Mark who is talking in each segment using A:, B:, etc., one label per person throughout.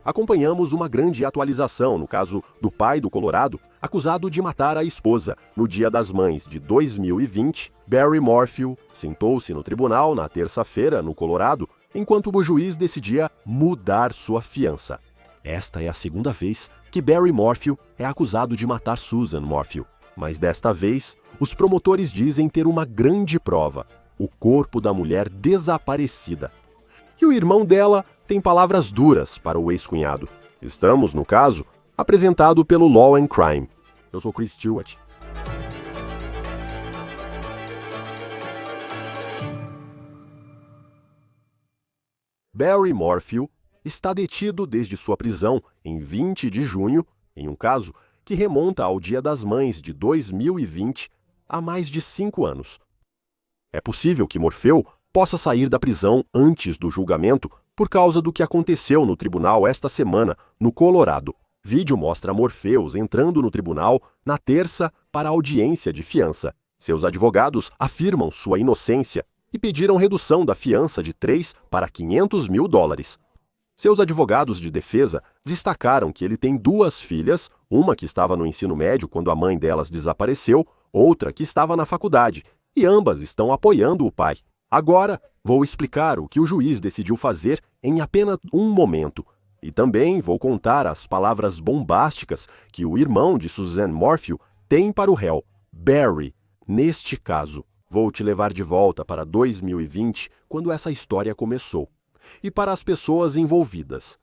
A: acompanhamos uma grande atualização no caso do pai do Colorado, acusado de matar a esposa. No Dia das Mães de 2020, Barry Morphew sentou-se no tribunal na terça-feira, no Colorado, enquanto o juiz decidia mudar sua fiança. Esta é a segunda vez que Barry Morphew é acusado de matar Susan Morphew. Mas desta vez, os promotores dizem ter uma grande prova: o corpo da mulher desaparecida. E o irmão dela tem palavras duras para o ex-cunhado. Estamos, no caso, apresentado pelo Law and Crime. Eu sou Chris Stewart. Barry Morphew está detido desde sua prisão em 20 de junho, em um caso que remonta ao Dia das Mães de 2020, há mais de 5 anos. É possível que Morphew possa sair da prisão antes do julgamento por causa do que aconteceu no tribunal esta semana, no Colorado. Vídeo mostra Morphew entrando no tribunal na terça para a audiência de fiança. Seus advogados afirmam sua inocência e pediram redução da fiança de 3 para 500 mil dólares. Seus advogados de defesa destacaram que ele tem 2 filhas, uma que estava no ensino médio quando a mãe delas desapareceu, outra que estava na faculdade, e ambas estão apoiando o pai. Agora, vou explicar o que o juiz decidiu fazer em apenas um momento. E também vou contar as palavras bombásticas que o irmão de Susan Morphew tem para o réu, Barry, neste caso. Vou te levar de volta para 2020, quando essa história começou. E para as pessoas envolvidas.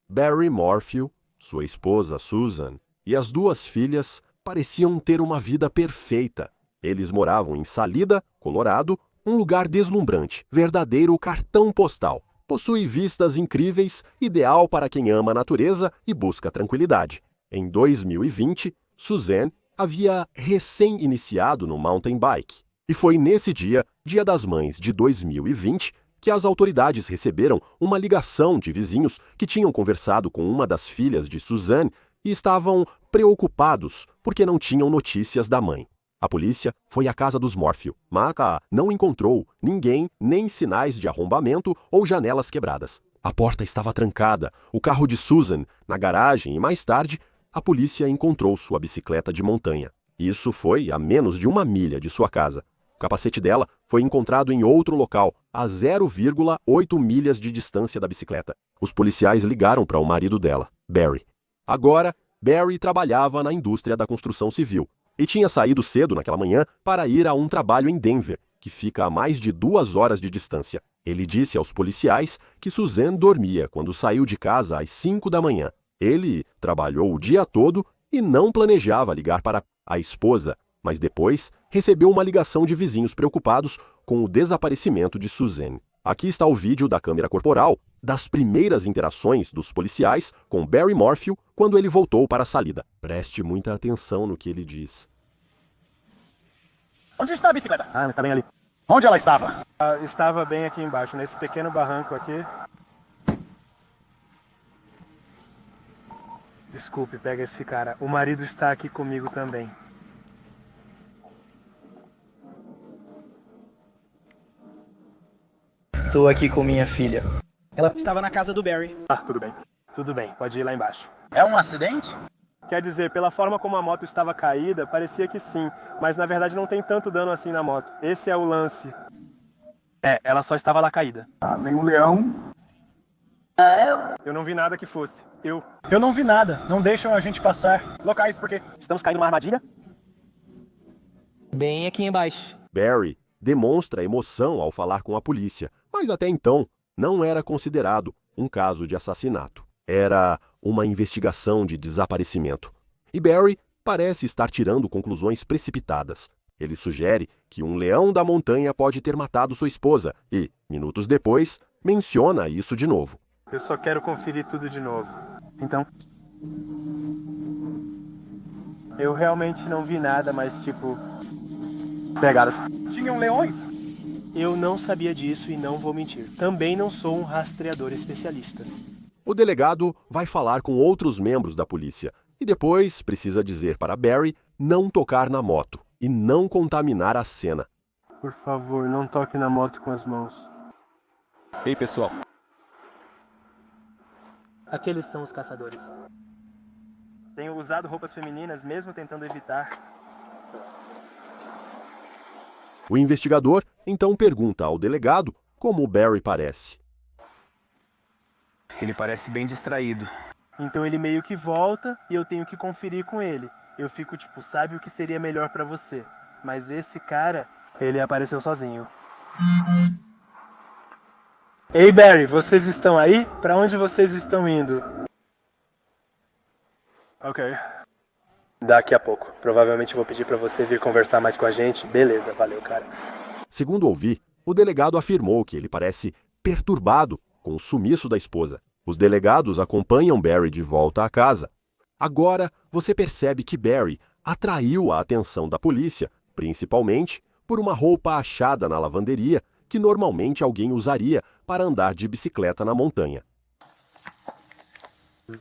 A: Barry Morphew, sua esposa Susan e as 2 filhas pareciam ter uma vida perfeita. Eles moravam em Salida, Colorado, um lugar deslumbrante, verdadeiro cartão postal. Possui vistas incríveis, ideal para quem ama a natureza e busca tranquilidade. Em 2020, Susan havia recém-iniciado no mountain bike. E foi nesse dia, Dia das Mães de 2020, que as autoridades receberam uma ligação de vizinhos que tinham conversado com uma das filhas de Susan e estavam preocupados porque não tinham notícias da mãe. A polícia foi à casa dos Morphew, mas não encontrou ninguém, nem sinais de arrombamento ou janelas quebradas. A porta estava trancada, o carro de Susan na garagem e mais tarde, a polícia encontrou sua bicicleta de montanha. Isso foi a menos de 1 milha de sua casa. O capacete dela foi encontrado em outro local, a 0,8 milhas de distância da bicicleta. Os policiais ligaram para o marido dela, Barry. Agora, Barry trabalhava na indústria da construção civil e tinha saído cedo naquela manhã para ir a um trabalho em Denver, que fica a mais de 2 horas de distância. Ele disse aos policiais que Susan dormia quando saiu de casa às 5 da manhã. Ele trabalhou o dia todo e não planejava ligar para a esposa, mas depois recebeu uma ligação de vizinhos preocupados com o desaparecimento de Susan. Aqui está o vídeo da câmera corporal das primeiras interações dos policiais com Barry Morphew quando ele voltou para a Salida. Preste muita atenção no que ele diz.
B: Onde está a bicicleta? Ela está bem ali. Onde ela estava?
C: Estava bem aqui embaixo, nesse pequeno barranco aqui. Desculpe, pega esse cara. O marido está aqui comigo também.
D: Estou aqui com minha filha.
B: Ela estava na casa do Barry.
C: Tudo bem. Tudo bem, pode ir lá embaixo.
B: É um acidente?
C: Quer dizer, pela forma como a moto estava caída, parecia que sim, mas na verdade não tem tanto dano assim na moto. Esse é o lance. Ela só estava lá caída.
B: Nem um leão.
C: Eu não vi nada que fosse.
B: Eu não vi nada. Não deixam a gente passar. Locais, por quê?
C: Estamos caindo numa armadilha?
D: Bem aqui embaixo.
A: Barry demonstra emoção ao falar com a polícia, mas até então não era considerado um caso de assassinato. Era uma investigação de desaparecimento. E Barry parece estar tirando conclusões precipitadas. Ele sugere que um leão da montanha pode ter matado sua esposa e, minutos depois, menciona isso de novo.
C: Eu só quero conferir tudo de novo. Então... Eu realmente não vi nada, mas tipo...
B: Pegadas. Tinham leões?
C: Eu não sabia disso e não vou mentir. Também não sou um rastreador especialista.
A: O delegado vai falar com outros membros da polícia e depois precisa dizer para Barry não tocar na moto e não contaminar a cena.
C: Por favor, não toque na moto com as mãos.
E: Ei, pessoal.
C: Aqueles são os caçadores. Tenho usado roupas femininas mesmo tentando evitar.
A: O investigador então pergunta ao delegado como Barry parece.
B: Ele parece bem distraído.
C: Então ele meio que volta e eu tenho que conferir com ele. Eu fico tipo, sabe o que seria melhor pra você? Mas esse cara, ele apareceu sozinho. Ei Barry, vocês estão aí? Pra onde vocês estão indo? Ok. Daqui a pouco. Provavelmente vou pedir pra você vir conversar mais com a gente. Beleza, valeu, cara.
A: Segundo ouvi, o delegado afirmou que ele parece perturbado com o sumiço da esposa. Os delegados acompanham Barry de volta à casa. Agora, você percebe que Barry atraiu a atenção da polícia, principalmente por uma roupa achada na lavanderia que normalmente alguém usaria para andar de bicicleta na montanha.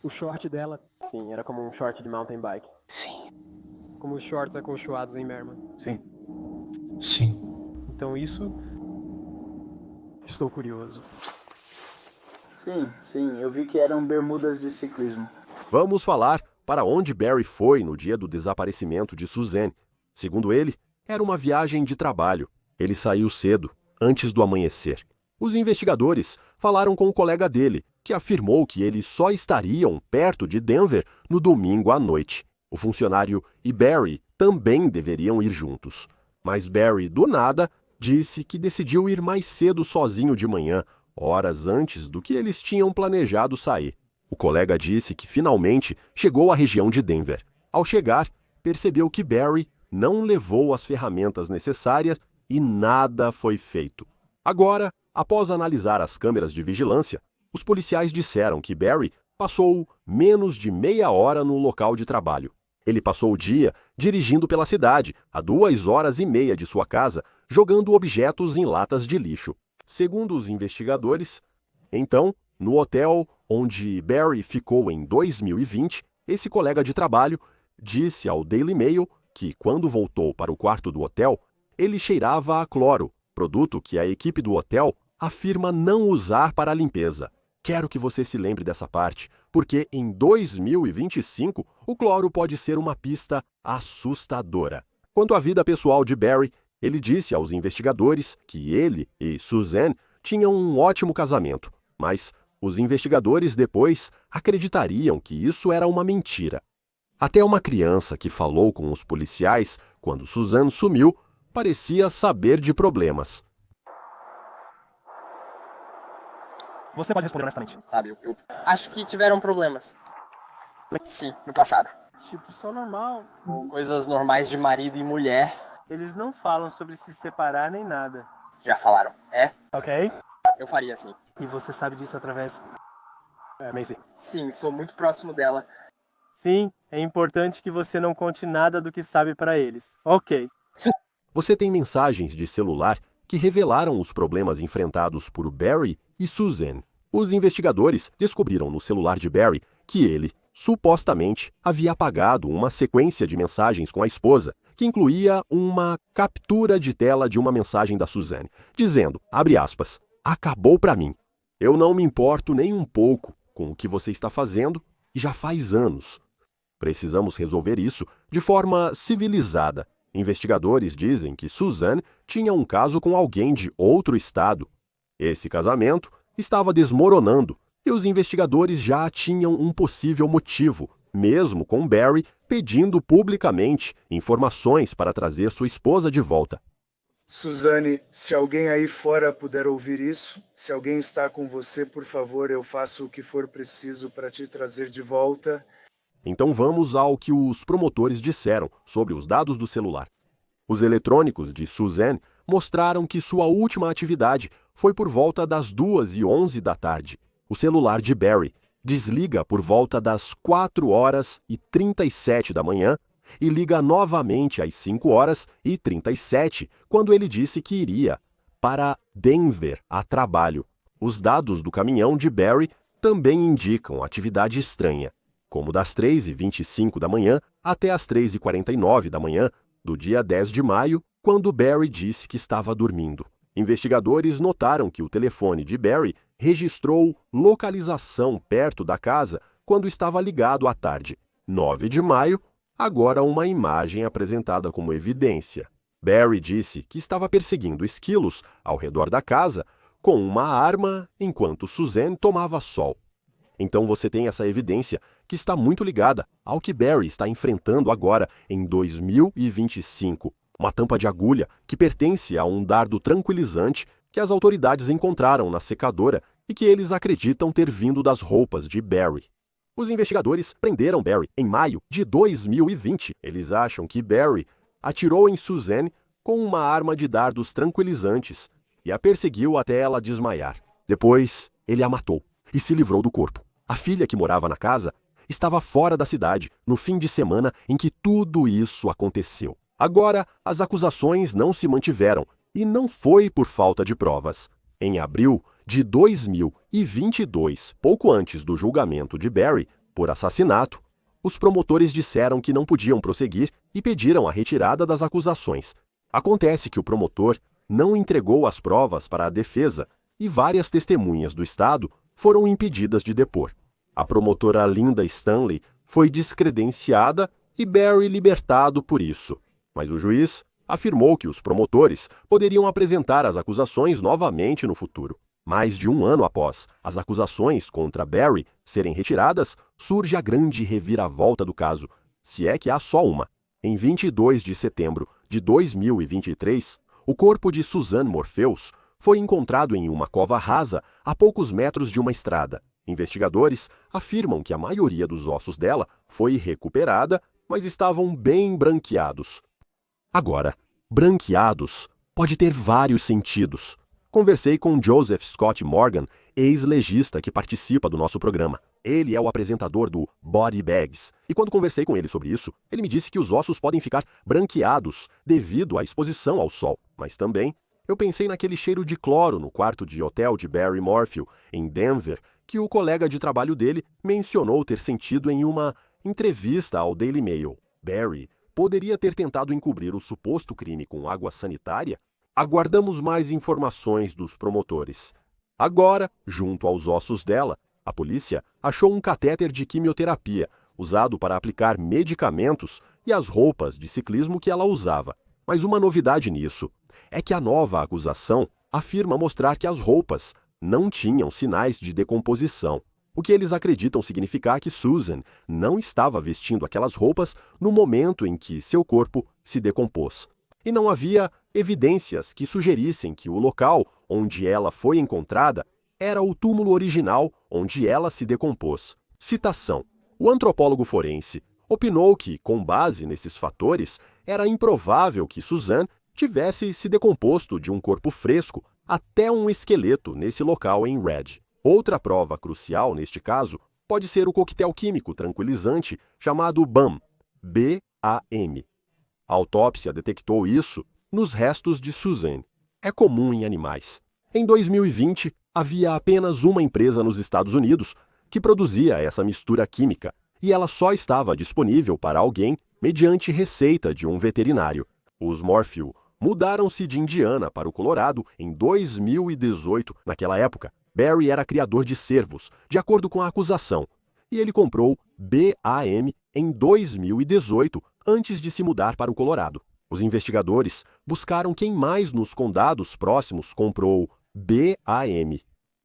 C: O short dela, sim, era como um short de mountain bike.
B: Sim.
C: Como os shorts acolchoados em Merman.
B: Sim. Sim.
C: Então isso... Estou curioso.
E: Sim, eu vi que eram bermudas de ciclismo.
A: Vamos falar para onde Barry foi no dia do desaparecimento de Suzanne. Segundo ele, era uma viagem de trabalho. Ele saiu cedo, antes do amanhecer. Os investigadores falaram com o colega dele, que afirmou que eles só estariam perto de Denver no domingo à noite. O funcionário e Barry também deveriam ir juntos. Mas Barry, do nada, disse que decidiu ir mais cedo sozinho de manhã, horas antes do que eles tinham planejado sair. O colega disse que finalmente chegou à região de Denver. Ao chegar, percebeu que Barry não levou as ferramentas necessárias e nada foi feito. Agora, após analisar as câmeras de vigilância, os policiais disseram que Barry passou menos de meia hora no local de trabalho. Ele passou o dia dirigindo pela cidade, a 2h30 de sua casa, jogando objetos em latas de lixo. Segundo os investigadores, então, no hotel onde Barry ficou em 2020, esse colega de trabalho disse ao Daily Mail que, quando voltou para o quarto do hotel, ele cheirava a cloro, produto que a equipe do hotel afirma não usar para a limpeza. Quero que você se lembre dessa parte, porque em 2025 o cloro pode ser uma pista assustadora. Quanto à vida pessoal de Barry, ele disse aos investigadores que ele e Suzanne tinham um ótimo casamento, mas os investigadores depois acreditariam que isso era uma mentira. Até uma criança que falou com os policiais quando Suzanne sumiu parecia saber de problemas.
C: Você pode responder honestamente.
D: Sabe, eu acho que tiveram problemas. Sim, no passado.
C: Tipo, só normal.
D: Coisas normais de marido e mulher.
C: Eles não falam sobre se separar nem nada.
D: Já falaram. É?
C: Ok?
D: Eu faria assim.
C: E você sabe disso através... Macy.
D: Sim, sou muito próximo dela.
C: Sim, é importante que você não conte nada do que sabe pra eles. Ok.
A: Você tem mensagens de celular que revelaram os problemas enfrentados por Barry e Suzanne. Os investigadores descobriram no celular de Barry que ele, supostamente, havia apagado uma sequência de mensagens com a esposa, que incluía uma captura de tela de uma mensagem da Suzanne, dizendo, abre aspas, acabou pra mim. Eu não me importo nem um pouco com o que você está fazendo e já faz anos. Precisamos resolver isso de forma civilizada. Investigadores dizem que Suzanne tinha um caso com alguém de outro estado. Esse casamento estava desmoronando e os investigadores já tinham um possível motivo, mesmo com Barry pedindo publicamente informações para trazer sua esposa de volta.
F: Suzanne, se alguém aí fora puder ouvir isso, se alguém está com você, por favor, eu faço o que for preciso para te trazer de volta.
A: Então vamos ao que os promotores disseram sobre os dados do celular. Os eletrônicos de Suzanne mostraram que sua última atividade foi por volta das 2h11 da tarde. O celular de Barry desliga por volta das 4h37 da manhã e liga novamente às 5h37, quando ele disse que iria para Denver a trabalho. Os dados do caminhão de Barry também indicam atividade estranha, como das 3h25 da manhã até as 3h49 da manhã do dia 10 de maio, quando Barry disse que estava dormindo. Investigadores notaram que o telefone de Barry registrou localização perto da casa quando estava ligado à tarde. 9 de maio, agora uma imagem apresentada como evidência. Barry disse que estava perseguindo esquilos ao redor da casa com uma arma enquanto Suzanne tomava sol. Então você tem essa evidência que está muito ligada ao que Barry está enfrentando agora em 2025. Uma tampa de agulha que pertence a um dardo tranquilizante que as autoridades encontraram na secadora e que eles acreditam ter vindo das roupas de Barry. Os investigadores prenderam Barry em maio de 2020. Eles acham que Barry atirou em Suzanne com uma arma de dardos tranquilizantes e a perseguiu até ela desmaiar. Depois, ele a matou e se livrou do corpo. A filha que morava na casa estava fora da cidade no fim de semana em que tudo isso aconteceu. Agora, as acusações não se mantiveram e não foi por falta de provas. Em abril de 2022, pouco antes do julgamento de Barry por assassinato, os promotores disseram que não podiam prosseguir e pediram a retirada das acusações. Acontece que o promotor não entregou as provas para a defesa e várias testemunhas do Estado foram impedidas de depor. A promotora Linda Stanley foi descredenciada e Barry libertado por isso. Mas o juiz afirmou que os promotores poderiam apresentar as acusações novamente no futuro. Mais de um ano após as acusações contra Barry serem retiradas, surge a grande reviravolta do caso, se é que há só uma. Em 22 de setembro de 2023, o corpo de Suzanne Morpheus foi encontrado em uma cova rasa a poucos metros de uma estrada. Investigadores afirmam que a maioria dos ossos dela foi recuperada, mas estavam bem branqueados. Agora, branqueados pode ter vários sentidos. Conversei com Joseph Scott Morgan, ex-legista que participa do nosso programa. Ele é o apresentador do Body Bags. E quando conversei com ele sobre isso, ele me disse que os ossos podem ficar branqueados devido à exposição ao sol. Mas também, eu pensei naquele cheiro de cloro no quarto de hotel de Barry Morphew, em Denver, que o colega de trabalho dele mencionou ter sentido em uma entrevista ao Daily Mail. Barry poderia ter tentado encobrir o suposto crime com água sanitária? Aguardamos mais informações dos promotores. Agora, junto aos ossos dela, a polícia achou um catéter de quimioterapia, usado para aplicar medicamentos, e as roupas de ciclismo que ela usava. Mas uma novidade nisso é que a nova acusação afirma mostrar que as roupas não tinham sinais de decomposição, o que eles acreditam significar que Susan não estava vestindo aquelas roupas no momento em que seu corpo se decompôs. E não havia evidências que sugerissem que o local onde ela foi encontrada era o túmulo original onde ela se decompôs. Citação: o antropólogo forense opinou que, com base nesses fatores, era improvável que Suzanne tivesse se decomposto de um corpo fresco até um esqueleto nesse local em Red. Outra prova crucial neste caso pode ser o coquetel químico tranquilizante chamado BAM, B-A-M. A autópsia detectou isso nos restos de Suzanne. É comum em animais. Em 2020, havia apenas uma empresa nos Estados Unidos que produzia essa mistura química, e ela só estava disponível para alguém mediante receita de um veterinário. Os Morphew mudaram-se de Indiana para o Colorado em 2018. Naquela época, Barry era criador de cervos, de acordo com a acusação, e ele comprou BAM em 2018, antes de se mudar para o Colorado. Os investigadores buscaram quem mais nos condados próximos comprou BAM.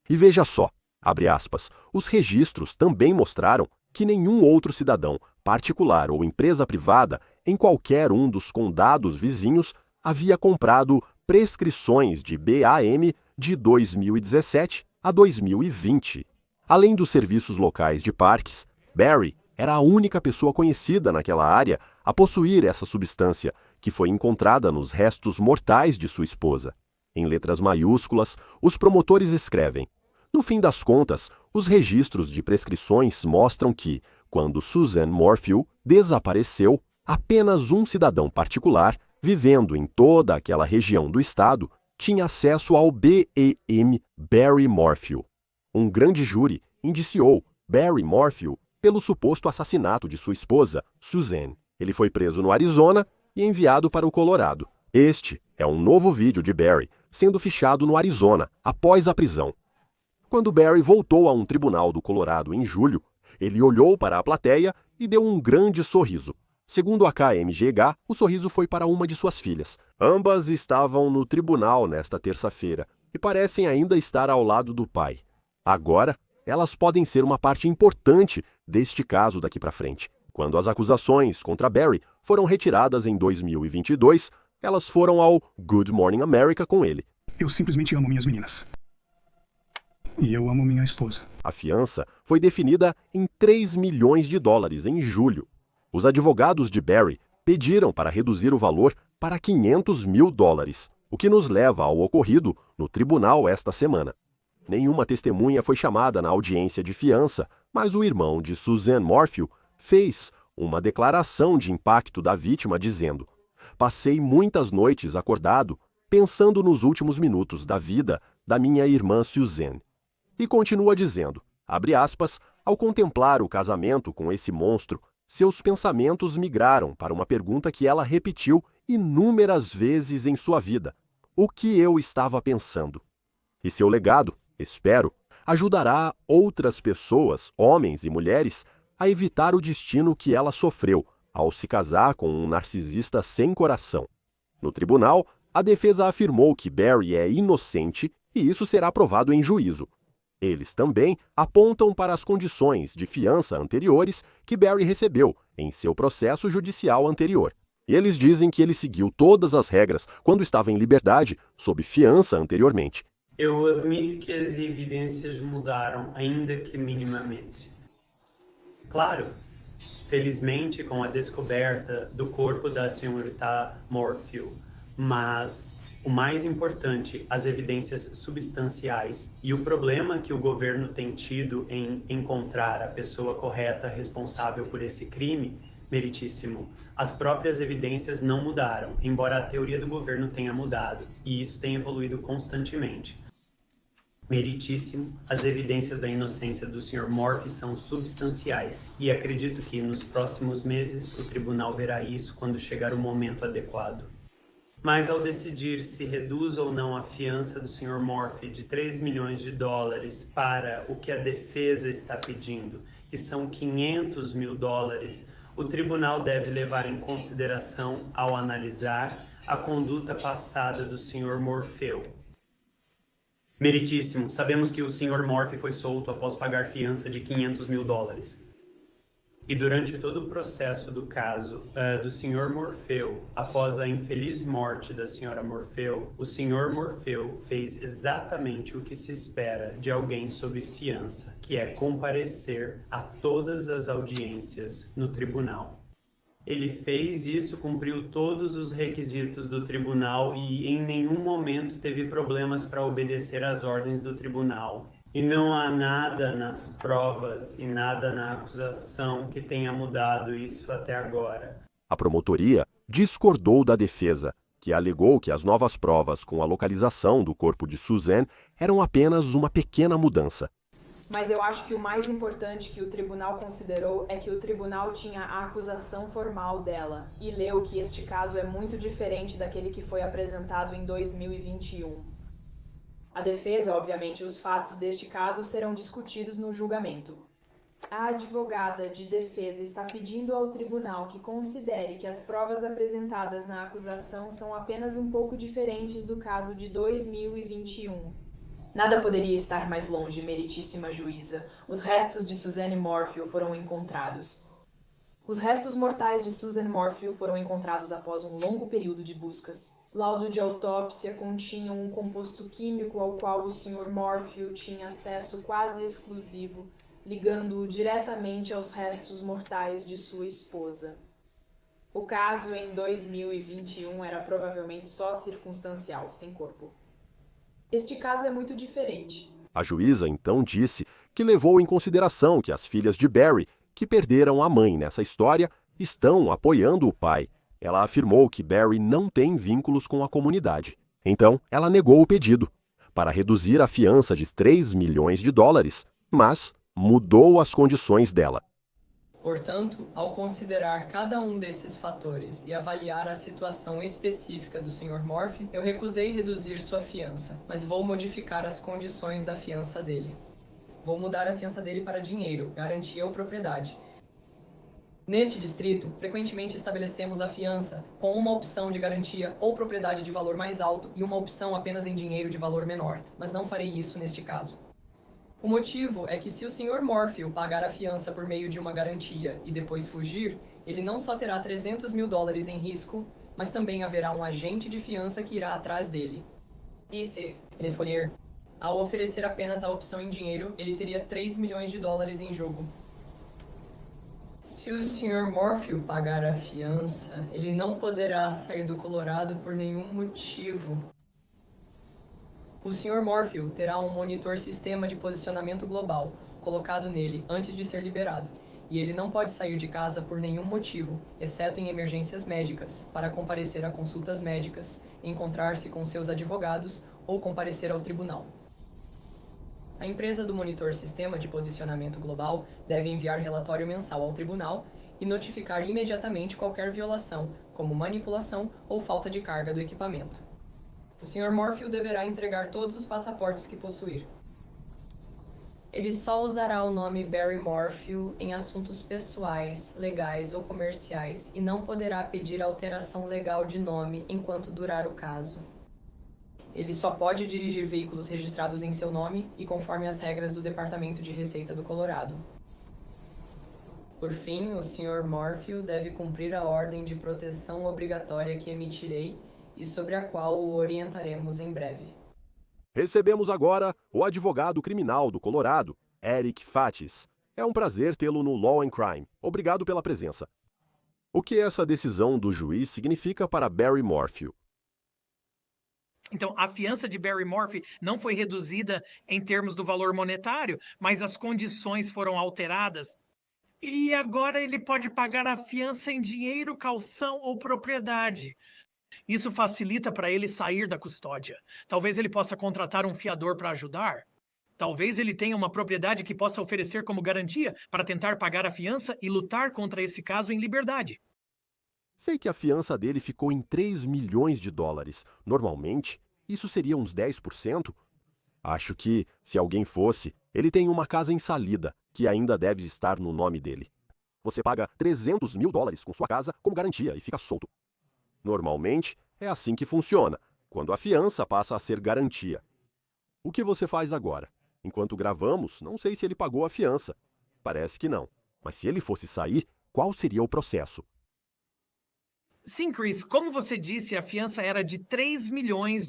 A: E veja só, abre aspas, os registros também mostraram que nenhum outro cidadão, particular ou empresa privada, em qualquer um dos condados vizinhos, havia comprado prescrições de BAM de 2017 a 2020. Além dos serviços locais de parques, Barry era a única pessoa conhecida naquela área a possuir essa substância, que foi encontrada nos restos mortais de sua esposa. Em letras maiúsculas, os promotores escrevem: no fim das contas, os registros de prescrições mostram que, quando Suzanne Morphew desapareceu, apenas um cidadão particular, vivendo em toda aquela região do estado, tinha acesso ao BEM Barry Morphew. Um grande júri indiciou Barry Morphew pelo suposto assassinato de sua esposa, Suzanne. Ele foi preso no Arizona e enviado para o Colorado. Este é um novo vídeo de Barry sendo fichado no Arizona após a prisão. Quando Barry voltou a um tribunal do Colorado em julho, ele olhou para a plateia e deu um grande sorriso. Segundo a KMGH, o sorriso foi para uma de suas filhas. Ambas estavam no tribunal nesta terça-feira e parecem ainda estar ao lado do pai. Agora, elas podem ser uma parte importante deste caso daqui para frente. Quando as acusações contra Barry foram retiradas em 2022, elas foram ao Good Morning America com ele.
B: Eu simplesmente amo minhas meninas. E eu amo minha esposa.
A: A fiança foi definida em $3 milhões em julho. Os advogados de Barry pediram para reduzir o valor para $500 mil, o que nos leva ao ocorrido no tribunal esta semana. Nenhuma testemunha foi chamada na audiência de fiança, mas o irmão de Suzanne Morphew fez uma declaração de impacto da vítima dizendo: "Passei muitas noites acordado, pensando nos últimos minutos da vida da minha irmã Suzanne." E continua dizendo, abre aspas, "Ao contemplar o casamento com esse monstro, seus pensamentos migraram para uma pergunta que ela repetiu inúmeras vezes em sua vida. O que eu estava pensando? E seu legado, espero, ajudará outras pessoas, homens e mulheres, a evitar o destino que ela sofreu ao se casar com um narcisista sem coração." No tribunal, a defesa afirmou que Barry é inocente e isso será provado em juízo. Eles também apontam para as condições de fiança anteriores que Barry recebeu em seu processo judicial anterior. E eles dizem que ele seguiu todas as regras quando estava em liberdade, sob fiança anteriormente.
G: Eu admito que as evidências mudaram, ainda que minimamente. Claro, felizmente com a descoberta do corpo da senhorita Morphew, mas o mais importante, as evidências substanciais e o problema que o governo tem tido em encontrar a pessoa correta responsável por esse crime, meritíssimo, as próprias evidências não mudaram, embora a teoria do governo tenha mudado, e isso tem evoluído constantemente. Meritíssimo, as evidências da inocência do Sr. Morphew são substanciais, e acredito que nos próximos meses o tribunal verá isso quando chegar o momento adequado. Mas ao decidir se reduz ou não a fiança do Sr. Morphew de $3 milhões para o que a defesa está pedindo, que são $500 mil, o tribunal deve levar em consideração ao analisar a conduta passada do Sr. Morphew. Meritíssimo, sabemos que o Sr. Morphew foi solto após pagar fiança de $500 mil. E durante todo o processo do caso do Sr. Morphew, após a infeliz morte da Sra. Morphew, o Sr. Morphew fez exatamente o que se espera de alguém sob fiança, que é comparecer a todas as audiências no tribunal. Ele fez isso, cumpriu todos os requisitos do tribunal e em nenhum momento teve problemas para obedecer às ordens do tribunal. E não há nada nas provas e nada na acusação que tenha mudado isso até agora.
A: A promotoria discordou da defesa, que alegou que as novas provas com a localização do corpo de Suzanne eram apenas uma pequena mudança.
H: Mas eu acho que o mais importante que o tribunal considerou é que o tribunal tinha a acusação formal dela e leu que este caso é muito diferente daquele que foi apresentado em 2021. A defesa, obviamente, os fatos deste caso serão discutidos no julgamento. A advogada de defesa está pedindo ao tribunal que considere que as provas apresentadas na acusação são apenas um pouco diferentes do caso de 2021. Nada poderia estar mais longe, meritíssima juíza. Os restos de Suzanne Morphew foram encontrados. Os restos mortais de Suzanne Morphew foram encontrados após um longo período de buscas. Laudo de autópsia continha um composto químico ao qual o Sr. Morphew tinha acesso quase exclusivo, ligando-o diretamente aos restos mortais de sua esposa. O caso em 2021 era provavelmente só circunstancial, sem corpo. Este caso é muito diferente.
A: A juíza então disse que levou em consideração que as filhas de Barry, que perderam a mãe nessa história, estão apoiando o pai. Ela afirmou que Barry não tem vínculos com a comunidade. Então, ela negou o pedido para reduzir a fiança de $3 milhões, mas mudou as condições dela.
I: Portanto, ao considerar cada um desses fatores e avaliar a situação específica do Sr. Morphy, eu recusei reduzir sua fiança, mas vou modificar as condições da fiança dele. Vou mudar a fiança dele para dinheiro, garantia ou propriedade. Neste distrito, frequentemente estabelecemos a fiança com uma opção de garantia ou propriedade de valor mais alto e uma opção apenas em dinheiro de valor menor, mas não farei isso neste caso. O motivo é que se o Sr. Morphy pagar a fiança por meio de uma garantia e depois fugir, ele não só terá $300 mil em risco, mas também haverá um agente de fiança que irá atrás dele. E se ele escolher, ao oferecer apenas a opção em dinheiro, ele teria $3 milhões em jogo. Se o Sr. Morphy pagar a fiança, ele não poderá sair do Colorado por nenhum motivo. O Sr. Morphy terá um monitor sistema de posicionamento global colocado nele antes de ser liberado, e ele não pode sair de casa por nenhum motivo, exceto em emergências médicas, para comparecer a consultas médicas, encontrar-se com seus advogados ou comparecer ao tribunal. A empresa do monitor sistema de posicionamento global deve enviar relatório mensal ao tribunal e notificar imediatamente qualquer violação, como manipulação ou falta de carga do equipamento. O Sr. Morphy deverá entregar todos os passaportes que possuir. Ele só usará o nome Barry Morphy em assuntos pessoais, legais ou comerciais e não poderá pedir alteração legal de nome enquanto durar o caso. Ele só pode dirigir veículos registrados em seu nome e conforme as regras do Departamento de Receita do Colorado. Por fim, o Sr. Morphy deve cumprir a ordem de proteção obrigatória que emitirei e sobre a qual o orientaremos em breve.
A: Recebemos agora o advogado criminal do Colorado, Eric Fatis. É um prazer tê-lo no Law and Crime. Obrigado pela presença. O que essa decisão do juiz significa para Barry Morphy?
J: Então, a fiança de Barry Morphy não foi reduzida em termos do valor monetário, mas as condições foram alteradas. E agora ele pode pagar a fiança em dinheiro, calção ou propriedade. Isso facilita para ele sair da custódia. Talvez ele possa contratar um fiador para ajudar. Talvez ele tenha uma propriedade que possa oferecer como garantia para tentar pagar a fiança e lutar contra esse caso em liberdade.
A: Sei que a fiança dele ficou em $3 milhões. Normalmente, isso seria uns 10%. Acho que, se alguém fosse, ele tem uma casa em Salida, que ainda deve estar no nome dele. Você paga $300 mil com sua casa como garantia e fica solto. Normalmente, é assim que funciona, quando a fiança passa a ser garantia. O que você faz agora? Enquanto gravamos, não sei se ele pagou a fiança. Parece que não. Mas se ele fosse sair, qual seria o processo?
J: Sim, Chris, como você disse, a fiança era de $3 milhões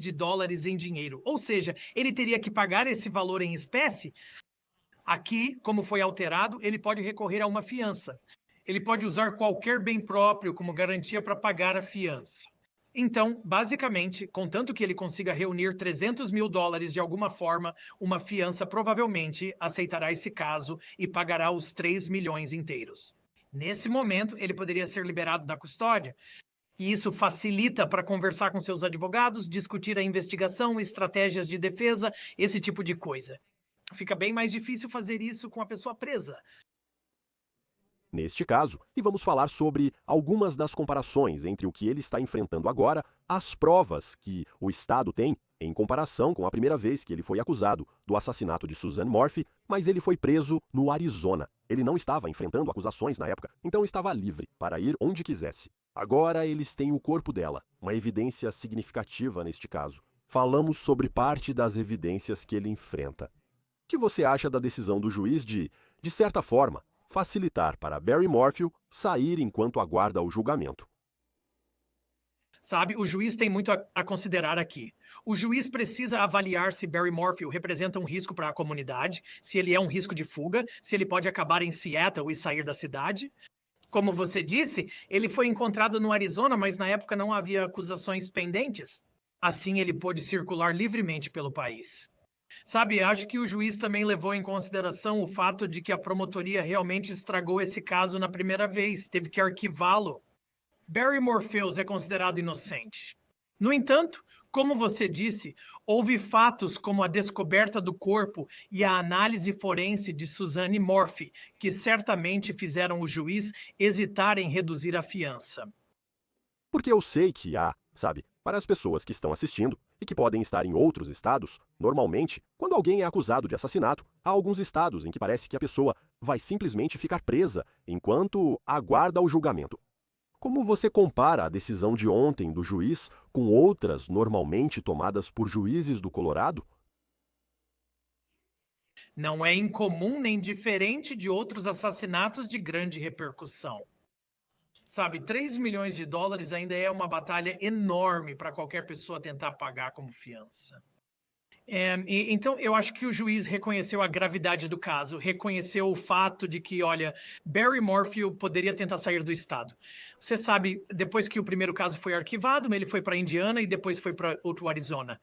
J: em dinheiro. Ou seja, ele teria que pagar esse valor em espécie. Aqui, como foi alterado, ele pode recorrer a uma fiança. Ele pode usar qualquer bem próprio como garantia para pagar a fiança. Então, basicamente, contanto que ele consiga reunir $300 mil de alguma forma, uma fiança provavelmente aceitará esse caso e pagará os 3 milhões inteiros. Nesse momento, ele poderia ser liberado da custódia. E isso facilita para conversar com seus advogados, discutir a investigação, estratégias de defesa, esse tipo de coisa. Fica bem mais difícil fazer isso com a pessoa presa.
A: Neste caso, e vamos falar sobre algumas das comparações entre o que ele está enfrentando agora, as provas que o Estado tem em comparação com a primeira vez que ele foi acusado do assassinato de Suzanne Morphy, mas ele foi preso no Arizona. Ele não estava enfrentando acusações na época, então estava livre para ir onde quisesse. Agora eles têm o corpo dela, uma evidência significativa neste caso. Falamos sobre parte das evidências que ele enfrenta. O que você acha da decisão do juiz de certa forma, facilitar para Barry Morphy sair enquanto aguarda o julgamento?
J: Sabe, o juiz tem muito a considerar aqui. O juiz precisa avaliar se Barry Morphy representa um risco para a comunidade, se ele é um risco de fuga, se ele pode acabar em Seattle e sair da cidade. Como você disse, ele foi encontrado no Arizona, mas na época não havia acusações pendentes. Assim, ele pôde circular livremente pelo país. Sabe, acho que o juiz também levou em consideração o fato de que a promotoria realmente estragou esse caso na primeira vez, teve que arquivá-lo. Barry Morphy é considerado inocente. No entanto, como você disse, houve fatos como a descoberta do corpo e a análise forense de Suzanne Morphy, que certamente fizeram o juiz hesitar em reduzir a fiança.
A: Porque eu sei que há, sabe, para as pessoas que estão assistindo e que podem estar em outros estados, normalmente, quando alguém é acusado de assassinato, há alguns estados em que parece que a pessoa vai simplesmente ficar presa enquanto aguarda o julgamento. Como você compara a decisão de ontem do juiz com outras normalmente tomadas por juízes do Colorado?
J: Não é incomum nem diferente de outros assassinatos de grande repercussão. Sabe, 3 milhões de dólares ainda é uma batalha enorme para qualquer pessoa tentar pagar como fiança. Então, eu acho que o juiz reconheceu a gravidade do caso, reconheceu o fato de que, olha, Barry Morphew poderia tentar sair do estado. Você sabe, depois que o primeiro caso foi arquivado, ele foi para Indiana e depois foi para outro Arizona.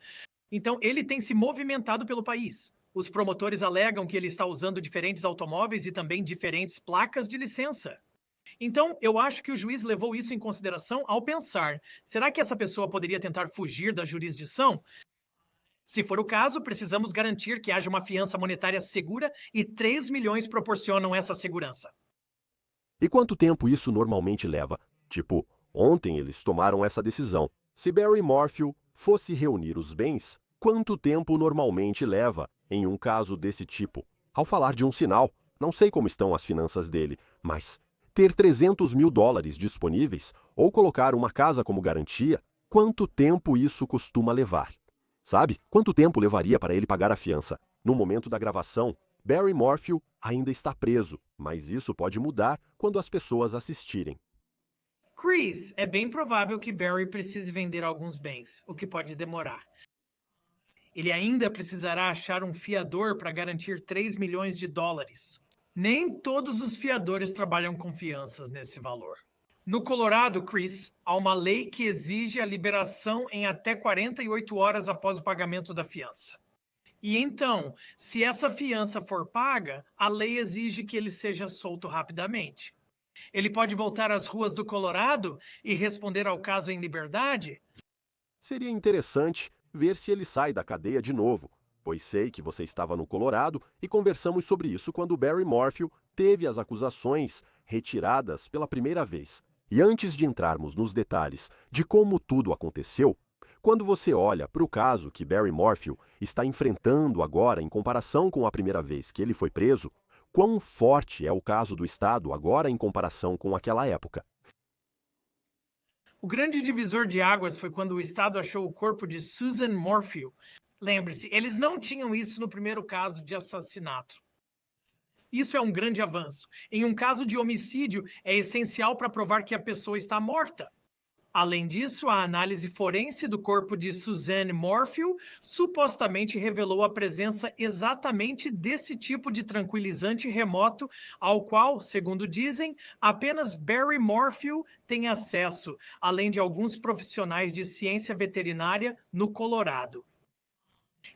J: Então, ele tem se movimentado pelo país. Os promotores alegam que ele está usando diferentes automóveis e também diferentes placas de licença. Então, eu acho que o juiz levou isso em consideração ao pensar: será que essa pessoa poderia tentar fugir da jurisdição? Se for o caso, precisamos garantir que haja uma fiança monetária segura e 3 milhões proporcionam essa segurança.
A: E quanto tempo isso normalmente leva? Tipo, ontem eles tomaram essa decisão. Se Barry Morphew fosse reunir os bens, quanto tempo normalmente leva em um caso desse tipo? Ao falar de um sinal, não sei como estão as finanças dele, mas ter 300 mil dólares disponíveis ou colocar uma casa como garantia, quanto tempo isso costuma levar? Sabe, quanto tempo levaria para ele pagar a fiança? No momento da gravação, Barry Morphew ainda está preso, mas isso pode mudar quando as pessoas assistirem.
J: Chris, é bem provável que Barry precise vender alguns bens, o que pode demorar. Ele ainda precisará achar um fiador para garantir 3 milhões de dólares. Nem todos os fiadores trabalham com fianças nesse valor. No Colorado, Chris, há uma lei que exige a liberação em até 48 horas após o pagamento da fiança. E então, se essa fiança for paga, a lei exige que ele seja solto rapidamente. Ele pode voltar às ruas do Colorado e responder ao caso em liberdade?
A: Seria interessante ver se ele sai da cadeia de novo, pois sei que você estava no Colorado e conversamos sobre isso quando Barry Morphew teve as acusações retiradas pela primeira vez. E antes de entrarmos nos detalhes de como tudo aconteceu, quando você olha para o caso que Barry Morphew está enfrentando agora em comparação com a primeira vez que ele foi preso, quão forte é o caso do Estado agora em comparação com aquela época?
J: O grande divisor de águas foi quando o Estado achou o corpo de Susan Morphew. Lembre-se, eles não tinham isso no primeiro caso de assassinato. Isso é um grande avanço. Em um caso de homicídio, é essencial para provar que a pessoa está morta. Além disso, a análise forense do corpo de Suzanne Morphew supostamente revelou a presença exatamente desse tipo de tranquilizante remoto ao qual, segundo dizem, apenas Barry Morphew tem acesso, além de alguns profissionais de ciência veterinária no Colorado.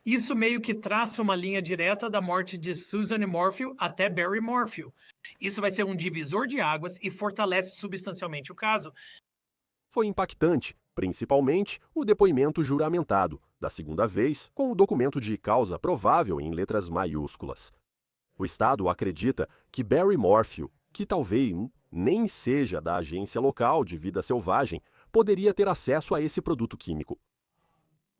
J: Isso meio que traça uma linha direta da morte de Suzanne Morphew até Barry Morphew. Isso vai ser um divisor de águas e fortalece substancialmente o caso.
A: Foi impactante, principalmente o depoimento juramentado, da segunda vez com o documento de causa provável em letras maiúsculas. O Estado acredita que Barry Morphew, que talvez nem seja da agência local de vida selvagem, poderia ter acesso a esse produto químico.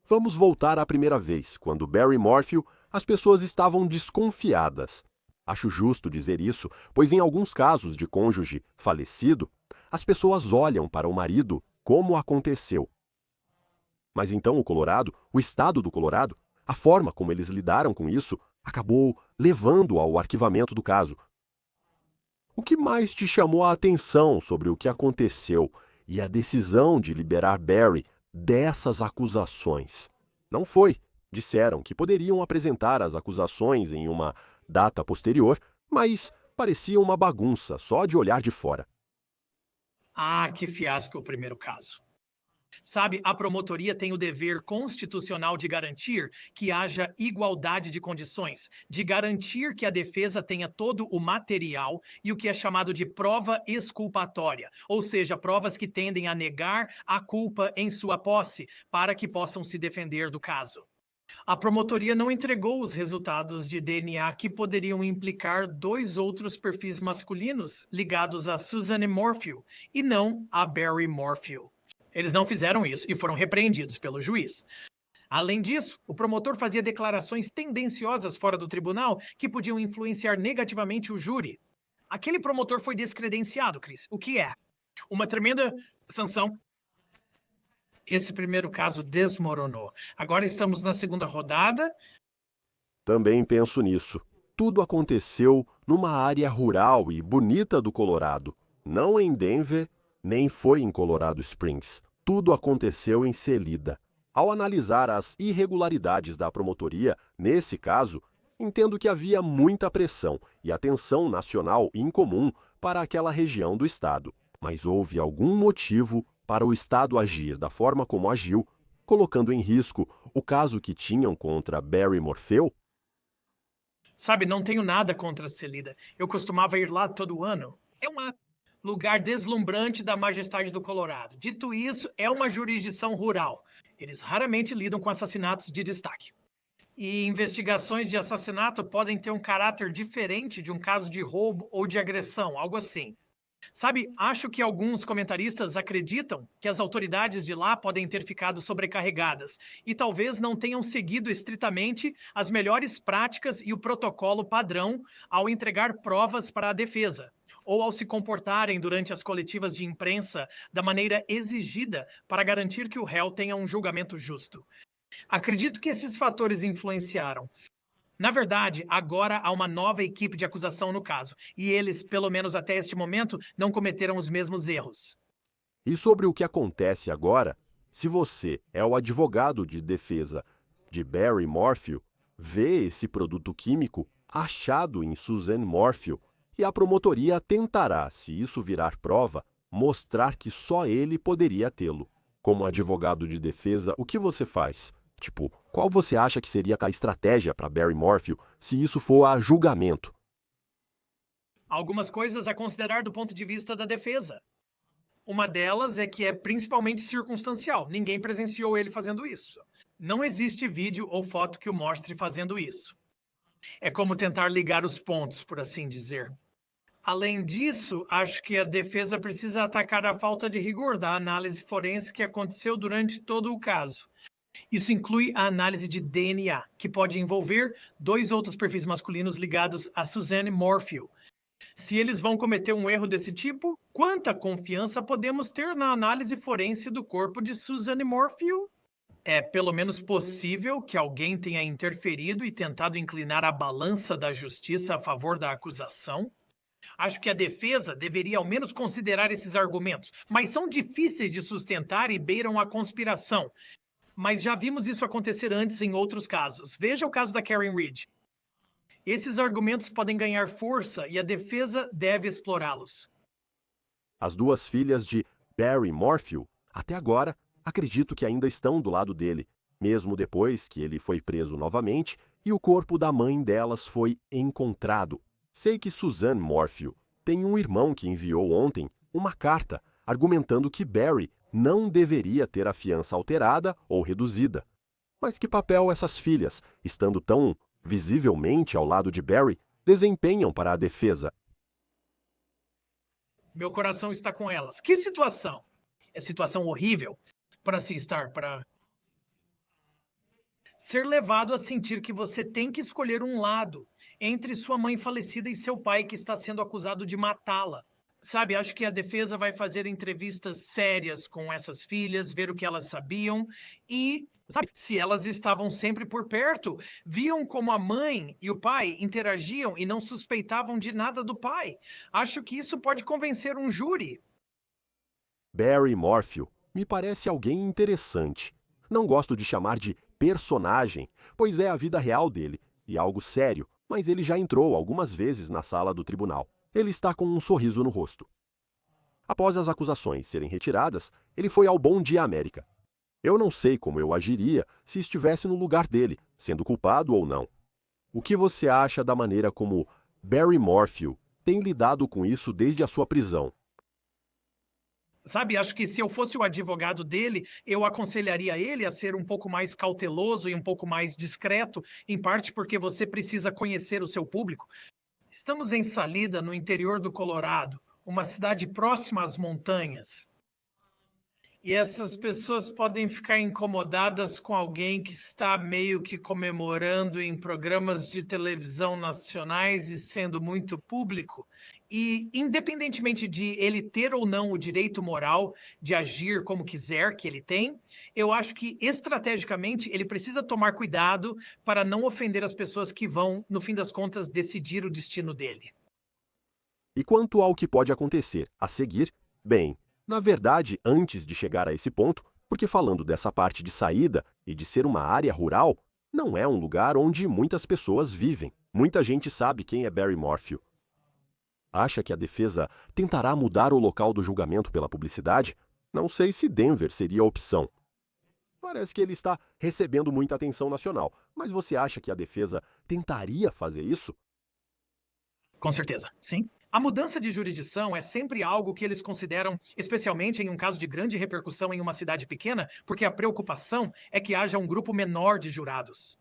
A: Vamos voltar à primeira vez, quando Barry Morphew, as pessoas estavam desconfiadas. Acho justo dizer isso, pois em alguns casos de cônjuge falecido, as pessoas olham para o marido como aconteceu. Mas então o estado do Colorado, a forma como eles lidaram com isso, acabou levando ao arquivamento do caso. O que mais te chamou a atenção sobre o que aconteceu e a decisão de liberar Barry dessas acusações? Não foi. Disseram que poderiam apresentar as acusações em uma data posterior, mas parecia uma bagunça só de olhar de fora.
J: Ah, que fiasco o primeiro caso. Sabe, a promotoria tem o dever constitucional de garantir que haja igualdade de condições, de garantir que a defesa tenha todo o material e o que é chamado de prova exculpatória, ou seja, provas que tendem a negar a culpa em sua posse para que possam se defender do caso. A promotoria não entregou os resultados de DNA que poderiam implicar 2 outros perfis masculinos ligados a Suzanne Morphew e não a Barry Morphew. Eles não fizeram isso e foram repreendidos pelo juiz. Além disso, o promotor fazia declarações tendenciosas fora do tribunal que podiam influenciar negativamente o júri. Aquele promotor foi descredenciado, Chris, o que é uma tremenda sanção. Esse primeiro caso desmoronou. Agora estamos na segunda rodada.
A: Também penso nisso. Tudo aconteceu numa área rural e bonita do Colorado. Não em Denver, nem foi em Colorado Springs. Tudo aconteceu em Celida. Ao analisar as irregularidades da promotoria, nesse caso, entendo que havia muita pressão e atenção nacional incomum para aquela região do estado. Mas houve algum motivo para o estado agir da forma como agiu, colocando em risco o caso que tinham contra Barry Morphew?
J: Sabe, não tenho nada contra Celida. Eu costumava ir lá todo ano. É um lugar deslumbrante da majestade do Colorado. Dito isso, é uma jurisdição rural. Eles raramente lidam com assassinatos de destaque. E investigações de assassinato podem ter um caráter diferente de um caso de roubo ou de agressão, algo assim. Sabe, acho que alguns comentaristas acreditam que as autoridades de lá podem ter ficado sobrecarregadas e talvez não tenham seguido estritamente as melhores práticas e o protocolo padrão ao entregar provas para a defesa, ou ao se comportarem durante as coletivas de imprensa da maneira exigida para garantir que o réu tenha um julgamento justo. Acredito que esses fatores influenciaram. Na verdade, agora há uma nova equipe de acusação no caso, e eles, pelo menos até este momento, não cometeram os mesmos erros.
A: E sobre o que acontece agora, se você é o advogado de defesa de Barry Morphew, vê esse produto químico achado em Suzanne Morphew, e a promotoria tentará, se isso virar prova, mostrar que só ele poderia tê-lo. Como advogado de defesa, o que você faz? Tipo, qual você acha que seria a estratégia para Barry Morphew se isso for a julgamento?
J: Algumas coisas a considerar do ponto de vista da defesa. Uma delas é que é principalmente circunstancial. Ninguém presenciou ele fazendo isso. Não existe vídeo ou foto que o mostre fazendo isso. É como tentar ligar os pontos, por assim dizer. Além disso, acho que a defesa precisa atacar a falta de rigor da análise forense que aconteceu durante todo o caso. Isso inclui a análise de DNA, que pode envolver 2 outros perfis masculinos ligados a Suzanne Morphew. Se eles vão cometer um erro desse tipo, quanta confiança podemos ter na análise forense do corpo de Suzanne Morphew? É pelo menos possível que alguém tenha interferido e tentado inclinar a balança da justiça a favor da acusação? Acho que a defesa deveria ao menos considerar esses argumentos, mas são difíceis de sustentar e beiram a conspiração. Mas já vimos isso acontecer antes em outros casos. Veja o caso da Karen Reed. Esses argumentos podem ganhar força e a defesa deve explorá-los.
A: As 2 filhas de Barry Morphew, até agora, acredito que ainda estão do lado dele, mesmo depois que ele foi preso novamente e o corpo da mãe delas foi encontrado. Sei que Suzanne Morphew tem um irmão que enviou ontem uma carta argumentando que Barry não deveria ter a fiança alterada ou reduzida. Mas que papel essas filhas, estando tão visivelmente ao lado de Barry, desempenham para a defesa?
J: Meu coração está com elas. Que situação? É situação horrível para se estar, para ser levado a sentir que você tem que escolher um lado entre sua mãe falecida e seu pai que está sendo acusado de matá-la. Sabe, acho que a defesa vai fazer entrevistas sérias com essas filhas, ver o que elas sabiam e, sabe, se elas estavam sempre por perto, viam como a mãe e o pai interagiam e não suspeitavam de nada do pai. Acho que isso pode convencer um júri.
A: Barry Morphew me parece alguém interessante. Não gosto de chamar de personagem, pois é a vida real dele e algo sério, mas ele já entrou algumas vezes na sala do tribunal. Ele está com um sorriso no rosto. Após as acusações serem retiradas, ele foi ao Bom Dia América. Eu não sei como eu agiria se estivesse no lugar dele, sendo culpado ou não. O que você acha da maneira como Barry Morphew tem lidado com isso desde a sua prisão?
J: Sabe, acho que se eu fosse o advogado dele, eu aconselharia ele a ser um pouco mais cauteloso e um pouco mais discreto, em parte porque você precisa conhecer o seu público. Estamos em Salida, no interior do Colorado, uma cidade próxima às montanhas. E essas pessoas podem ficar incomodadas com alguém que está meio que comemorando em programas de televisão nacionais e sendo muito público. E, independentemente de ele ter ou não o direito moral de agir como quiser que ele tem, eu acho que, estrategicamente, ele precisa tomar cuidado para não ofender as pessoas que vão, no fim das contas, decidir o destino dele.
A: E quanto ao que pode acontecer a seguir, bem, na verdade, antes de chegar a esse ponto, porque falando dessa parte de saída e de ser uma área rural, não é um lugar onde muitas pessoas vivem. Muita gente sabe quem é Barry Morphew. Acha que a defesa tentará mudar o local do julgamento pela publicidade? Não sei se Denver seria a opção. Parece que ele está recebendo muita atenção nacional, mas você acha que a defesa tentaria fazer isso?
J: Com certeza, sim. A mudança de jurisdição é sempre algo que eles consideram, especialmente em um caso de grande repercussão em uma cidade pequena, porque a preocupação é que haja um grupo menor de jurados.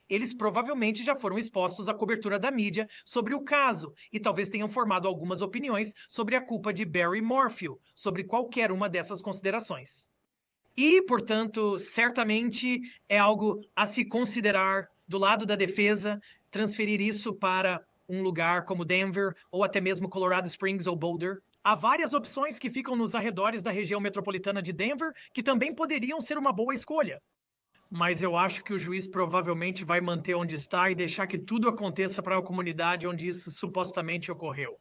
J: Eles provavelmente já foram expostos à cobertura da mídia sobre o caso e talvez tenham formado algumas opiniões sobre a culpa de Barry Morphew, sobre qualquer uma dessas considerações. E, portanto, certamente é algo a se considerar do lado da defesa, transferir isso para um lugar como Denver ou até mesmo Colorado Springs ou Boulder. Há várias opções que ficam nos arredores da região metropolitana de Denver que também poderiam ser uma boa escolha. Mas eu acho que o juiz provavelmente vai manter onde está e deixar que tudo aconteça para a comunidade onde isso supostamente ocorreu.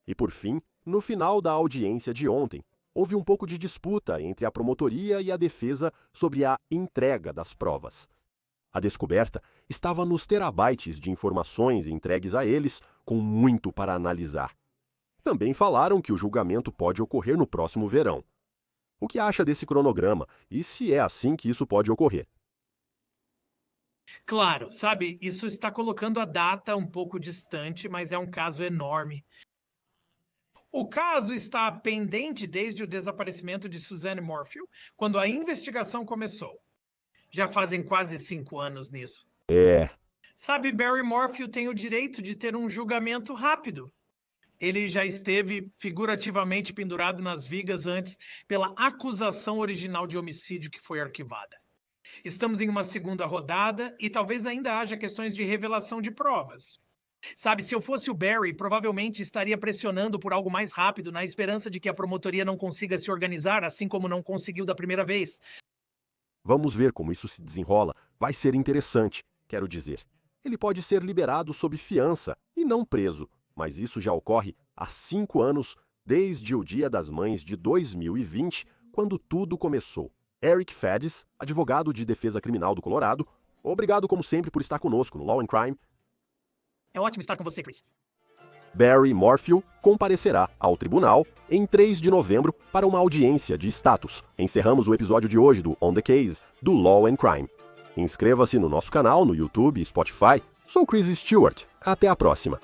A: E por fim, no final da audiência de ontem, houve um pouco de disputa entre a promotoria e a defesa sobre a entrega das provas. A descoberta estava nos terabytes de informações entregues a eles, com muito para analisar. Também falaram que o julgamento pode ocorrer no próximo verão. O que acha desse cronograma e se é assim que isso pode ocorrer?
J: Claro, sabe, isso está colocando a data um pouco distante, mas é um caso enorme. O caso está pendente desde o desaparecimento de Suzanne Morphew, quando a investigação começou. Já fazem quase 5 anos nisso. Sabe, Barry Morphew tem o direito de ter um julgamento rápido. Ele já esteve figurativamente pendurado nas vigas antes pela acusação original de homicídio que foi arquivada. Estamos em uma segunda rodada e talvez ainda haja questões de revelação de provas. Sabe, se eu fosse o Barry, provavelmente estaria pressionando por algo mais rápido na esperança de que a promotoria não consiga se organizar, assim como não conseguiu da primeira vez.
A: Vamos ver como isso se desenrola. Vai ser interessante, quero dizer. Ele pode ser liberado sob fiança e não preso, mas isso já ocorre há 5 anos, desde o Dia das Mães de 2020, quando tudo começou. Eric Fadis, advogado de defesa criminal do Colorado, obrigado como sempre por estar conosco no Law and Crime.
J: É ótimo estar com você, Chris.
A: Barry Morphew comparecerá ao tribunal em 3 de novembro para uma audiência de status. Encerramos o episódio de hoje do On the Case, do Law and Crime. Inscreva-se no nosso canal no YouTube e Spotify. Sou Chris Stewart. Até a próxima.